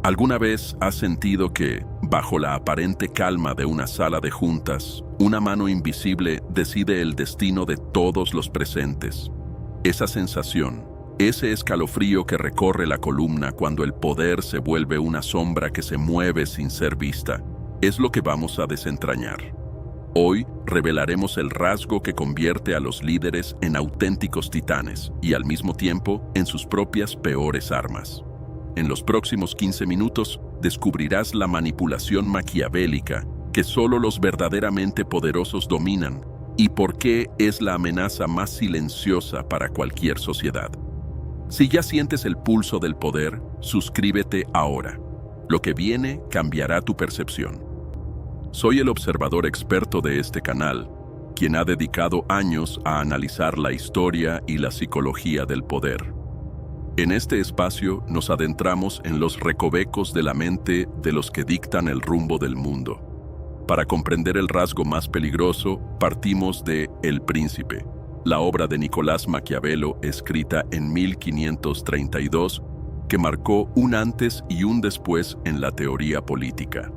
¿Alguna vez has sentido que, bajo la aparente calma de una sala de juntas, una mano invisible decide el destino de todos los presentes? Esa sensación, ese escalofrío que recorre la columna cuando el poder se vuelve una sombra que se mueve sin ser vista, es lo que vamos a desentrañar. Hoy revelaremos el rasgo que convierte a los líderes en auténticos titanes y al mismo tiempo en sus propias peores armas. En los próximos 15 minutos descubrirás la manipulación maquiavélica que solo los verdaderamente poderosos dominan y por qué es la amenaza más silenciosa para cualquier sociedad. Si ya sientes el pulso del poder, suscríbete ahora. Lo que viene cambiará tu percepción. Soy el observador experto de este canal, quien ha dedicado años a analizar la historia y la psicología del poder. En este espacio nos adentramos en los recovecos de la mente de los que dictan el rumbo del mundo. Para comprender el rasgo más peligroso, partimos de El Príncipe, la obra de Nicolás Maquiavelo escrita en 1532, que marcó un antes y un después en la teoría política.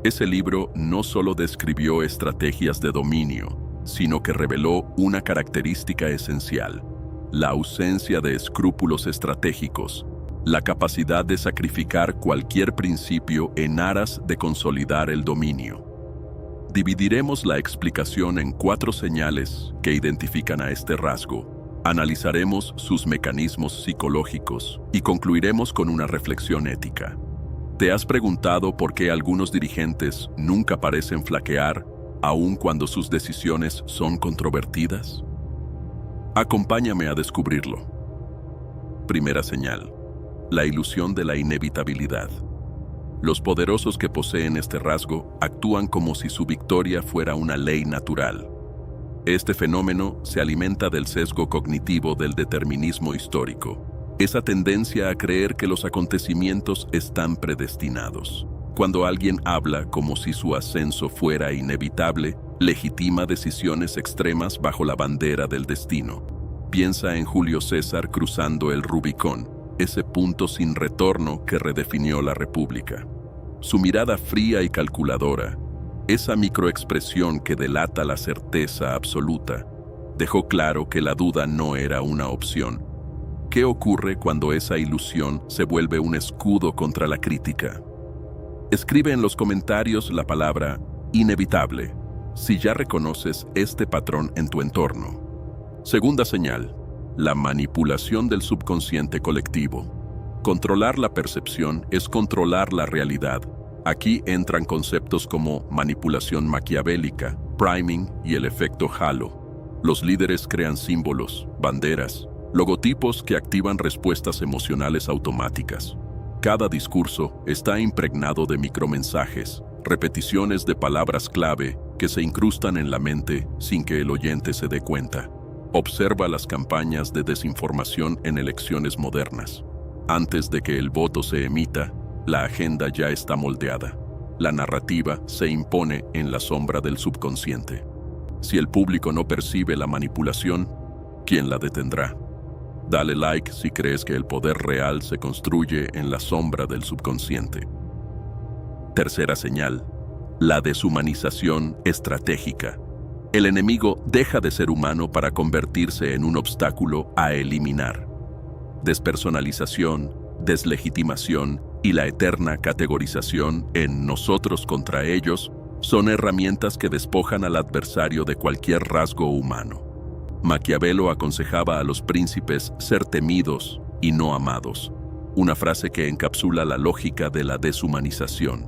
Ese libro no solo describió estrategias de dominio, sino que reveló una característica esencial: la ausencia de escrúpulos estratégicos, la capacidad de sacrificar cualquier principio en aras de consolidar el dominio. Dividiremos la explicación en 4 señales que identifican a este rasgo, analizaremos sus mecanismos psicológicos y concluiremos con una reflexión ética. ¿Te has preguntado por qué algunos dirigentes nunca parecen flaquear, aun cuando sus decisiones son controvertidas? Acompáñame a descubrirlo. Primera señal: la ilusión de la inevitabilidad. Los poderosos que poseen este rasgo actúan como si su victoria fuera una ley natural. Este fenómeno se alimenta del sesgo cognitivo del determinismo histórico, esa tendencia a creer que los acontecimientos están predestinados. Cuando alguien habla como si su ascenso fuera inevitable, legitima decisiones extremas bajo la bandera del destino. Piensa en Julio César cruzando el Rubicón, ese punto sin retorno que redefinió la República. Su mirada fría y calculadora, esa microexpresión que delata la certeza absoluta, dejó claro que la duda no era una opción. ¿Qué ocurre cuando esa ilusión se vuelve un escudo contra la crítica? Escribe en los comentarios la palabra inevitable si ya reconoces este patrón en tu entorno. Segunda señal: la manipulación del subconsciente colectivo. Controlar la percepción es controlar la realidad. Aquí entran conceptos como manipulación maquiavélica, priming y el efecto halo. Los líderes crean símbolos, banderas, logotipos que activan respuestas emocionales automáticas. Cada discurso está impregnado de micromensajes, repeticiones de palabras clave que se incrustan en la mente sin que el oyente se dé cuenta. Observa las campañas de desinformación en elecciones modernas. Antes de que el voto se emita, la agenda ya está moldeada. La narrativa se impone en la sombra del subconsciente. Si el público no percibe la manipulación, ¿quién la detendrá? Dale like si crees que el poder real se construye en la sombra del subconsciente. Tercera señal: la deshumanización estratégica. El enemigo deja de ser humano para convertirse en un obstáculo a eliminar. Despersonalización, deslegitimación y la eterna categorización en nosotros contra ellos son herramientas que despojan al adversario de cualquier rasgo humano. Maquiavelo aconsejaba a los príncipes ser temidos y no amados, una frase que encapsula la lógica de la deshumanización.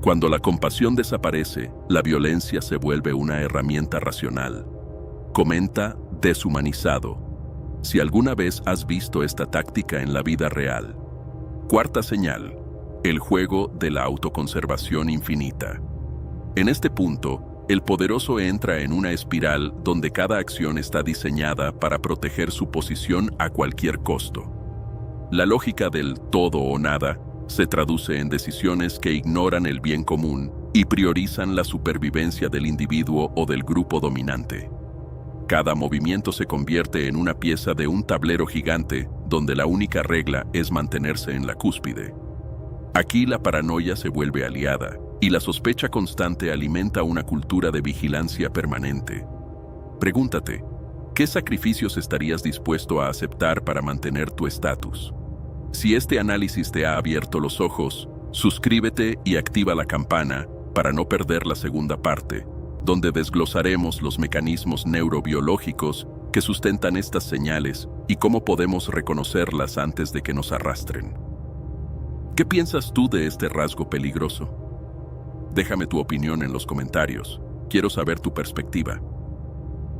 Cuando la compasión desaparece, la violencia se vuelve una herramienta racional. Comenta Deshumanizado, si alguna vez has visto esta táctica en la vida real. Cuarta señal: el juego de la autoconservación infinita. En este punto, el poderoso entra en una espiral donde cada acción está diseñada para proteger su posición a cualquier costo. La lógica del todo o nada se traduce en decisiones que ignoran el bien común y priorizan la supervivencia del individuo o del grupo dominante. Cada movimiento se convierte en una pieza de un tablero gigante donde la única regla es mantenerse en la cúspide. Aquí la paranoia se vuelve aliada, y la sospecha constante alimenta una cultura de vigilancia permanente. Pregúntate, ¿qué sacrificios estarías dispuesto a aceptar para mantener tu estatus? Si este análisis te ha abierto los ojos, suscríbete y activa la campana para no perder la segunda parte, donde desglosaremos los mecanismos neurobiológicos que sustentan estas señales y cómo podemos reconocerlas antes de que nos arrastren. ¿Qué piensas tú de este rasgo peligroso? Déjame tu opinión en los comentarios. Quiero saber tu perspectiva.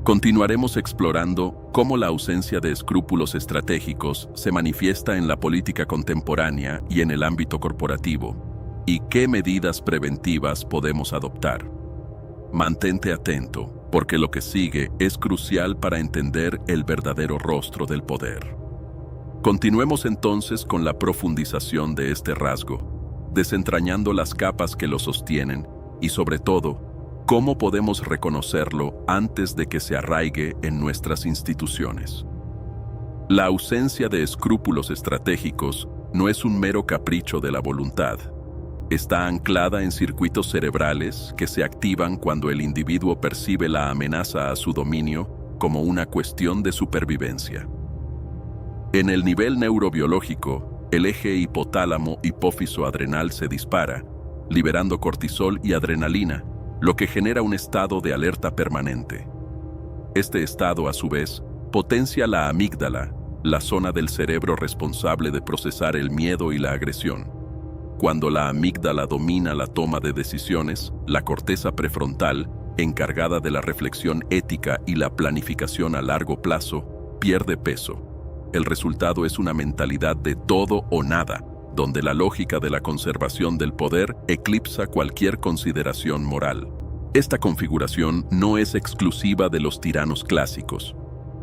Continuaremos explorando cómo la ausencia de escrúpulos estratégicos se manifiesta en la política contemporánea y en el ámbito corporativo, y qué medidas preventivas podemos adoptar. Mantente atento, porque lo que sigue es crucial para entender el verdadero rostro del poder. Continuemos entonces con la profundización de este rasgo, desentrañando las capas que lo sostienen y, sobre todo, ¿cómo podemos reconocerlo antes de que se arraigue en nuestras instituciones? La ausencia de escrúpulos estratégicos no es un mero capricho de la voluntad. Está anclada en circuitos cerebrales que se activan cuando el individuo percibe la amenaza a su dominio como una cuestión de supervivencia. En el nivel neurobiológico, el eje hipotálamo-hipófiso adrenal se dispara, liberando cortisol y adrenalina, lo que genera un estado de alerta permanente. Este estado, a su vez, potencia la amígdala, la zona del cerebro responsable de procesar el miedo y la agresión. Cuando la amígdala domina la toma de decisiones, la corteza prefrontal, encargada de la reflexión ética y la planificación a largo plazo, pierde peso. El resultado es una mentalidad de todo o nada, donde la lógica de la conservación del poder eclipsa cualquier consideración moral. Esta configuración no es exclusiva de los tiranos clásicos.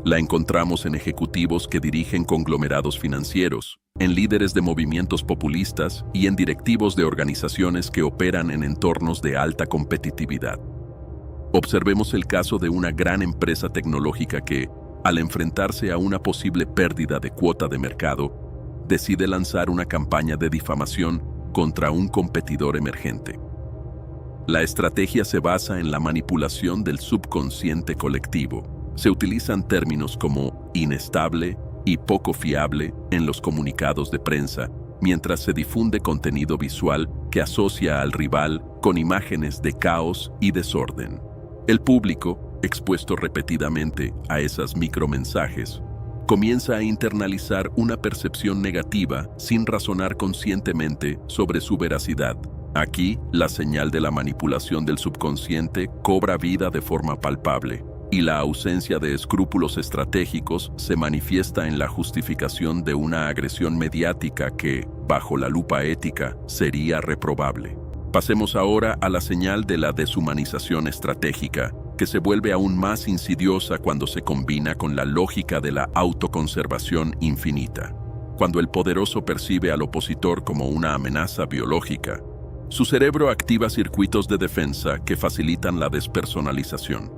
La encontramos en ejecutivos que dirigen conglomerados financieros, en líderes de movimientos populistas y en directivos de organizaciones que operan en entornos de alta competitividad. Observemos el caso de una gran empresa tecnológica que, al enfrentarse a una posible pérdida de cuota de mercado, decide lanzar una campaña de difamación contra un competidor emergente. La estrategia se basa en la manipulación del subconsciente colectivo. Se utilizan términos como inestable y poco fiable en los comunicados de prensa, mientras se difunde contenido visual que asocia al rival con imágenes de caos y desorden. El público, expuesto repetidamente a esas micromensajes, comienza a internalizar una percepción negativa sin razonar conscientemente sobre su veracidad. Aquí, la señal de la manipulación del subconsciente cobra vida de forma palpable, y la ausencia de escrúpulos estratégicos se manifiesta en la justificación de una agresión mediática que, bajo la lupa ética, sería reprobable. Pasemos ahora a la señal de la deshumanización estratégica, que se vuelve aún más insidiosa cuando se combina con la lógica de la autoconservación infinita. Cuando el poderoso percibe al opositor como una amenaza biológica, su cerebro activa circuitos de defensa que facilitan la despersonalización.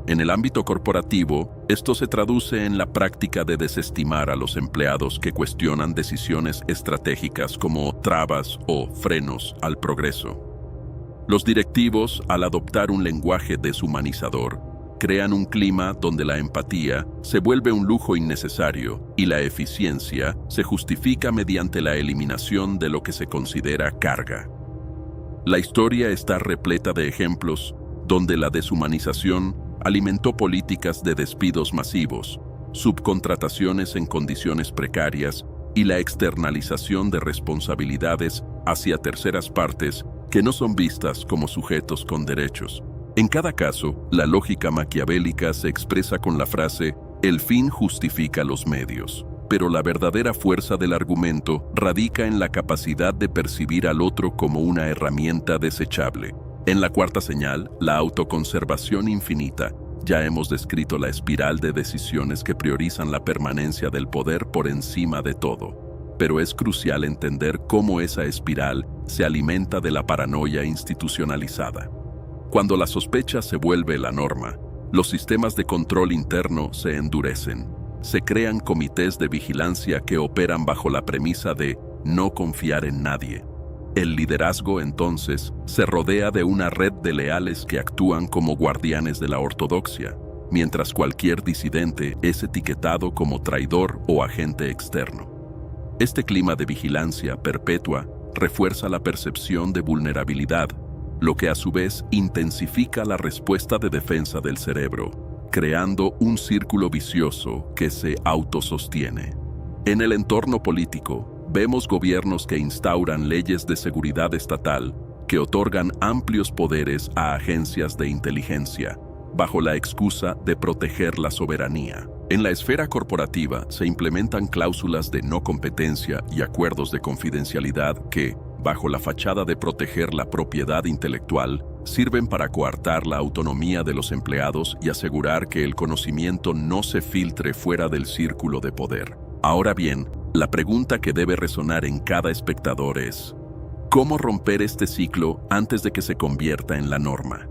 En el ámbito corporativo, esto se traduce en la práctica de desestimar a los empleados que cuestionan decisiones estratégicas como trabas o frenos al progreso. Los directivos, al adoptar un lenguaje deshumanizador, crean un clima donde la empatía se vuelve un lujo innecesario y la eficiencia se justifica mediante la eliminación de lo que se considera carga. La historia está repleta de ejemplos donde la deshumanización alimentó políticas de despidos masivos, subcontrataciones en condiciones precarias y la externalización de responsabilidades hacia terceras partes que no son vistas como sujetos con derechos. En cada caso, la lógica maquiavélica se expresa con la frase «el fin justifica los medios». Pero la verdadera fuerza del argumento radica en la capacidad de percibir al otro como una herramienta desechable. En la cuarta señal, la autoconservación infinita, ya hemos descrito la espiral de decisiones que priorizan la permanencia del poder por encima de todo. Pero es crucial entender cómo esa espiral se alimenta de la paranoia institucionalizada. Cuando la sospecha se vuelve la norma, los sistemas de control interno se endurecen. Se crean comités de vigilancia que operan bajo la premisa de no confiar en nadie. El liderazgo, entonces, se rodea de una red de leales que actúan como guardianes de la ortodoxia, mientras cualquier disidente es etiquetado como traidor o agente externo. Este clima de vigilancia perpetua refuerza la percepción de vulnerabilidad, lo que a su vez intensifica la respuesta de defensa del cerebro, creando un círculo vicioso que se autosostiene. En el entorno político, vemos gobiernos que instauran leyes de seguridad estatal que otorgan amplios poderes a agencias de inteligencia, bajo la excusa de proteger la soberanía. En la esfera corporativa se implementan cláusulas de no competencia y acuerdos de confidencialidad que, bajo la fachada de proteger la propiedad intelectual, sirven para coartar la autonomía de los empleados y asegurar que el conocimiento no se filtre fuera del círculo de poder. Ahora bien, la pregunta que debe resonar en cada espectador es: ¿cómo romper este ciclo antes de que se convierta en la norma?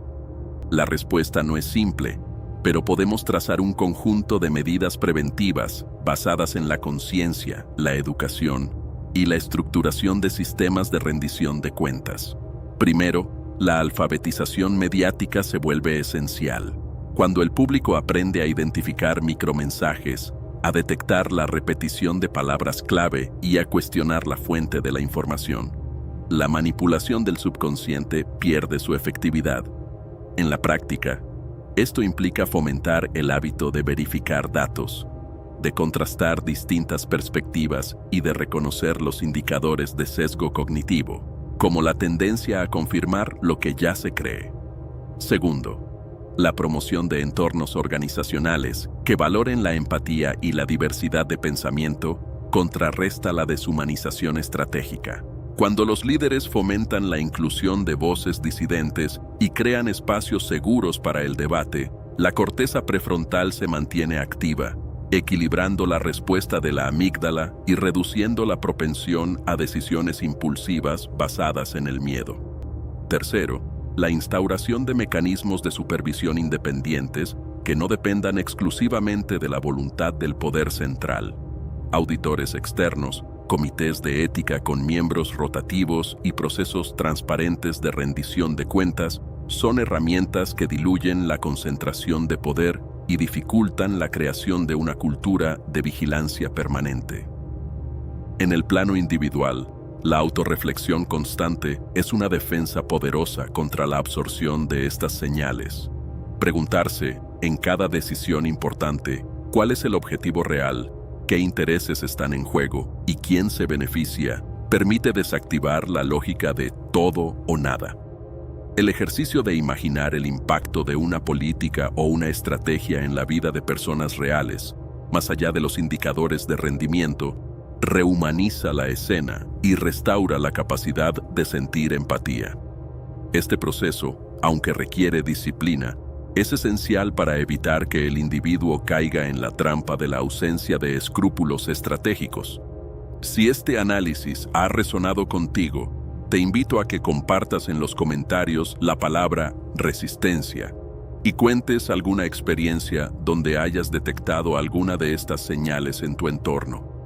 La respuesta no es simple, pero podemos trazar un conjunto de medidas preventivas basadas en la conciencia, la educación y la estructuración de sistemas de rendición de cuentas. Primero, la alfabetización mediática se vuelve esencial. Cuando el público aprende a identificar micromensajes, a detectar la repetición de palabras clave y a cuestionar la fuente de la información, la manipulación del subconsciente pierde su efectividad. En la práctica, esto implica fomentar el hábito de verificar datos, de contrastar distintas perspectivas y de reconocer los indicadores de sesgo cognitivo, como la tendencia a confirmar lo que ya se cree. Segundo, la promoción de entornos organizacionales que valoren la empatía y la diversidad de pensamiento contrarresta la deshumanización estratégica. Cuando los líderes fomentan la inclusión de voces disidentes y crean espacios seguros para el debate, la corteza prefrontal se mantiene activa, equilibrando la respuesta de la amígdala y reduciendo la propensión a decisiones impulsivas basadas en el miedo. Tercero, la instauración de mecanismos de supervisión independientes que no dependan exclusivamente de la voluntad del poder central. Auditores externos, comités de ética con miembros rotativos y procesos transparentes de rendición de cuentas son herramientas que diluyen la concentración de poder y dificultan la creación de una cultura de vigilancia permanente. En el plano individual, la autorreflexión constante es una defensa poderosa contra la absorción de estas señales. Preguntarse, en cada decisión importante, cuál es el objetivo real, qué intereses están en juego y quién se beneficia, permite desactivar la lógica de todo o nada. El ejercicio de imaginar el impacto de una política o una estrategia en la vida de personas reales, más allá de los indicadores de rendimiento, rehumaniza la escena y restaura la capacidad de sentir empatía. Este proceso, aunque requiere disciplina, es esencial para evitar que el individuo caiga en la trampa de la ausencia de escrúpulos estratégicos. Si este análisis ha resonado contigo, te invito a que compartas en los comentarios la palabra resistencia y cuentes alguna experiencia donde hayas detectado alguna de estas señales en tu entorno.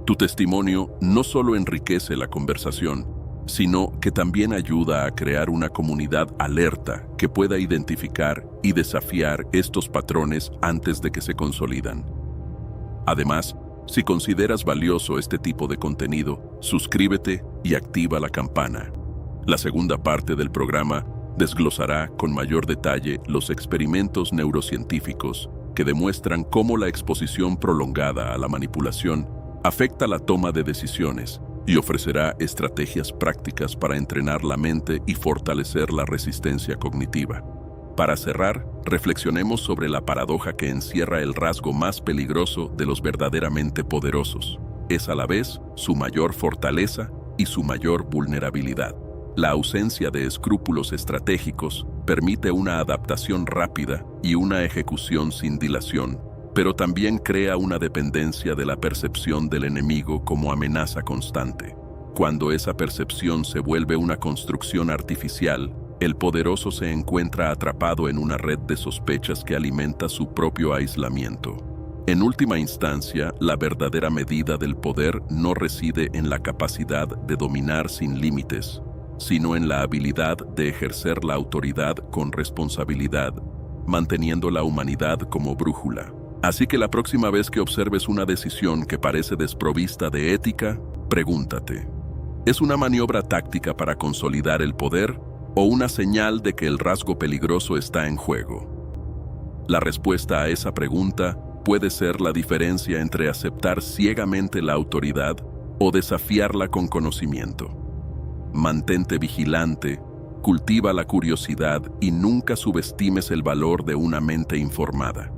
Tu testimonio no solo enriquece la conversación, sino que también ayuda a crear una comunidad alerta que pueda identificar y desafiar estos patrones antes de que se consolidan. Además, si consideras valioso este tipo de contenido, suscríbete y activa la campana. La segunda parte del programa desglosará con mayor detalle los experimentos neurocientíficos que demuestran cómo la exposición prolongada a la manipulación afecta la toma de decisiones y ofrecerá estrategias prácticas para entrenar la mente y fortalecer la resistencia cognitiva. Para cerrar, reflexionemos sobre la paradoja que encierra el rasgo más peligroso de los verdaderamente poderosos. Es a la vez su mayor fortaleza y su mayor vulnerabilidad. La ausencia de escrúpulos estratégicos permite una adaptación rápida y una ejecución sin dilación, pero también crea una dependencia de la percepción del enemigo como amenaza constante. Cuando esa percepción se vuelve una construcción artificial, el poderoso se encuentra atrapado en una red de sospechas que alimenta su propio aislamiento. En última instancia, la verdadera medida del poder no reside en la capacidad de dominar sin límites, sino en la habilidad de ejercer la autoridad con responsabilidad, manteniendo la humanidad como brújula. Así que la próxima vez que observes una decisión que parece desprovista de ética, pregúntate: ¿es una maniobra táctica para consolidar el poder o una señal de que el rasgo peligroso está en juego? La respuesta a esa pregunta puede ser la diferencia entre aceptar ciegamente la autoridad o desafiarla con conocimiento. Mantente vigilante, cultiva la curiosidad y nunca subestimes el valor de una mente informada.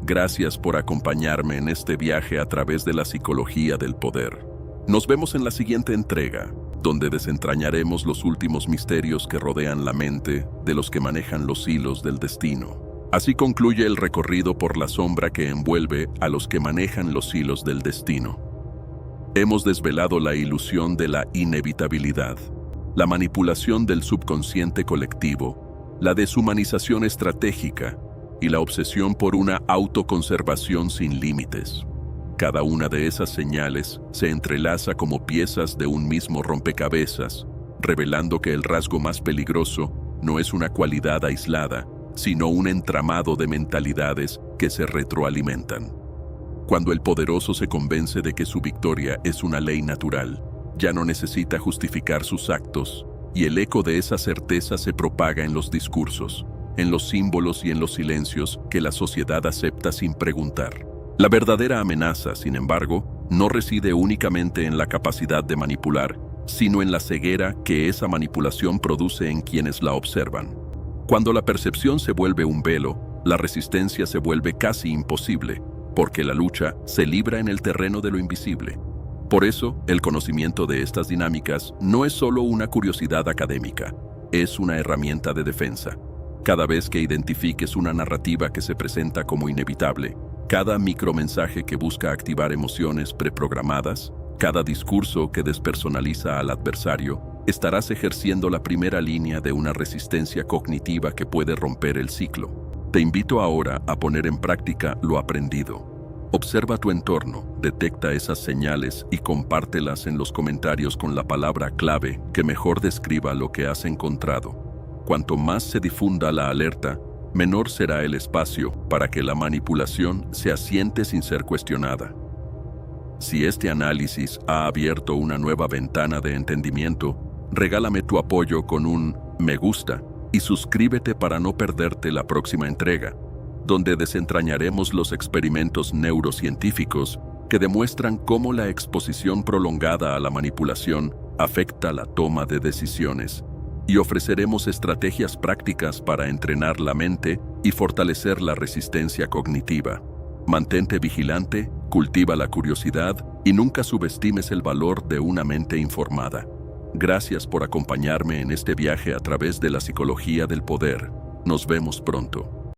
Gracias por acompañarme en este viaje a través de la psicología del poder. Nos vemos en la siguiente entrega, donde desentrañaremos los últimos misterios que rodean la mente de los que manejan los hilos del destino. Así concluye el recorrido por la sombra que envuelve a los que manejan los hilos del destino. Hemos desvelado la ilusión de la inevitabilidad, la manipulación del subconsciente colectivo, la deshumanización estratégica y la obsesión por una autoconservación sin límites. Cada una de esas señales se entrelaza como piezas de un mismo rompecabezas, revelando que el rasgo más peligroso no es una cualidad aislada, sino un entramado de mentalidades que se retroalimentan. Cuando el poderoso se convence de que su victoria es una ley natural, ya no necesita justificar sus actos, y el eco de esa certeza se propaga en los discursos, en los símbolos y en los silencios que la sociedad acepta sin preguntar. La verdadera amenaza, sin embargo, no reside únicamente en la capacidad de manipular, sino en la ceguera que esa manipulación produce en quienes la observan. Cuando la percepción se vuelve un velo, la resistencia se vuelve casi imposible, porque la lucha se libra en el terreno de lo invisible. Por eso, el conocimiento de estas dinámicas no es solo una curiosidad académica, es una herramienta de defensa. Cada vez que identifiques una narrativa que se presenta como inevitable, cada micromensaje que busca activar emociones preprogramadas, cada discurso que despersonaliza al adversario, estarás ejerciendo la primera línea de una resistencia cognitiva que puede romper el ciclo. Te invito ahora a poner en práctica lo aprendido. Observa tu entorno, detecta esas señales y compártelas en los comentarios con la palabra clave que mejor describa lo que has encontrado. Cuanto más se difunda la alerta, menor será el espacio para que la manipulación se asiente sin ser cuestionada. Si este análisis ha abierto una nueva ventana de entendimiento, regálame tu apoyo con un me gusta y suscríbete para no perderte la próxima entrega, donde desentrañaremos los experimentos neurocientíficos que demuestran cómo la exposición prolongada a la manipulación afecta la toma de decisiones, y ofreceremos estrategias prácticas para entrenar la mente y fortalecer la resistencia cognitiva. Mantente vigilante, cultiva la curiosidad y nunca subestimes el valor de una mente informada. Gracias por acompañarme en este viaje a través de la psicología del poder. Nos vemos pronto.